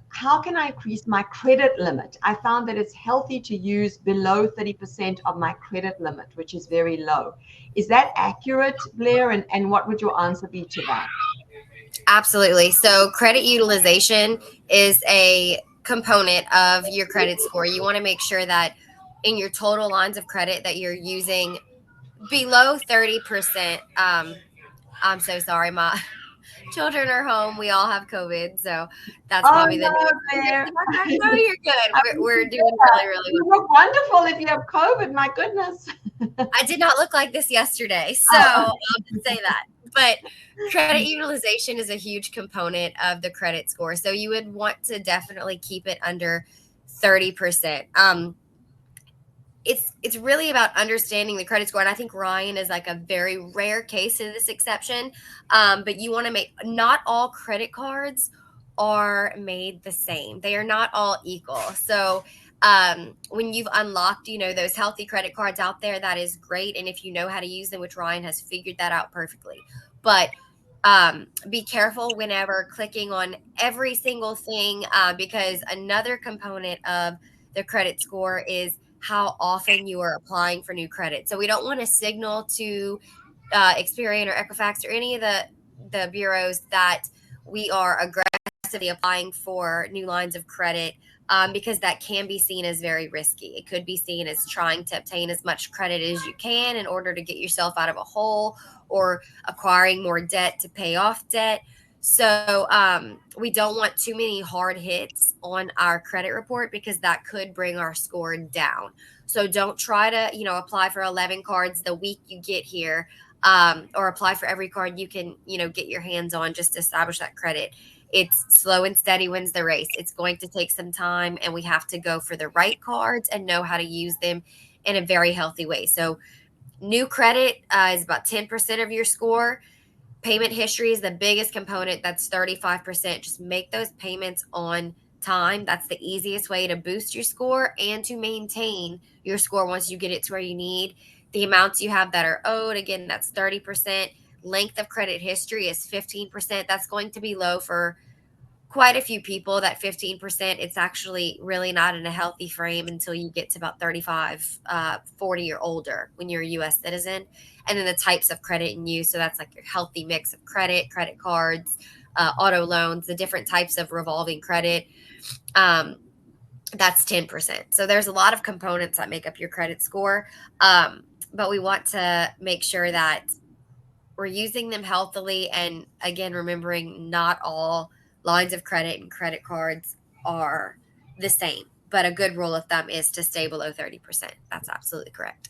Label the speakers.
Speaker 1: How can I increase my credit limit? I found that it's healthy to use below 30% of my credit limit, which is very low. Is that accurate, Blair? And what would your answer be to that?
Speaker 2: Absolutely. So credit utilization is a component of your credit score. You want to make sure that in your total lines of credit that you're using below 30%. I'm so sorry, my children are home. We all have COVID, so that's
Speaker 1: Oh
Speaker 2: probably the
Speaker 1: no,
Speaker 2: noise you hear in
Speaker 1: Blair.
Speaker 2: the background. No, you're good.
Speaker 1: I
Speaker 2: We're
Speaker 1: appreciate
Speaker 2: doing
Speaker 1: that.
Speaker 2: really, really
Speaker 1: You
Speaker 2: well.
Speaker 1: look wonderful if you have COVID. My goodness.
Speaker 2: I did not look like this yesterday, so
Speaker 1: Oh,
Speaker 2: I'll just say that. But credit utilization is a huge component of the credit score, so you would want to definitely keep it under 30%. It's really about understanding the credit score, and I think Ryan is like a very rare case of this exception. But you want to make, not all credit cards are made the same. They are not all equal. So when you've unlocked, those healthy credit cards out there, that is great. And if you know how to use them, which Ryan has figured that out perfectly. But be careful whenever clicking on every single thing, because another component of the credit score is how often you are applying for new credit. So we don't want to signal to Experian or Equifax or any of the bureaus that we are aggressively applying for new lines of credit, because that can be seen as very risky. It could be seen as trying to obtain as much credit as you can in order to get yourself out of a hole, or acquiring more debt to pay off debt. So we don't want too many hard hits on our credit report, because that could bring our score down. So don't try to, apply for 11 cards the week you get here, or apply for every card you can, get your hands on just to establish that credit. It's slow and steady wins the race. It's going to take some time, and we have to go for the right cards and know how to use them in a very healthy way. So new credit is about 10% of your score. Payment history is the biggest component. That's 35%. Just make those payments on time. That's the easiest way to boost your score and to maintain your score once you get it to where you need. The amounts you have that are owed, again, that's 30%. Length of credit history is 15%. That's going to be low for quite a few people. That 15%, it's actually really not in a healthy frame until you get to about 35, 40 or older when you're a US citizen. And then the types of credit in use, so that's like your healthy mix of credit cards, auto loans, the different types of revolving credit. um, that's 10%. So there's a lot of components that make up your credit score. But we want to make sure that we're using them healthily. And again, remembering not all lines of credit and credit cards are the same. But a good rule of thumb is to stay below 30%. That's absolutely correct.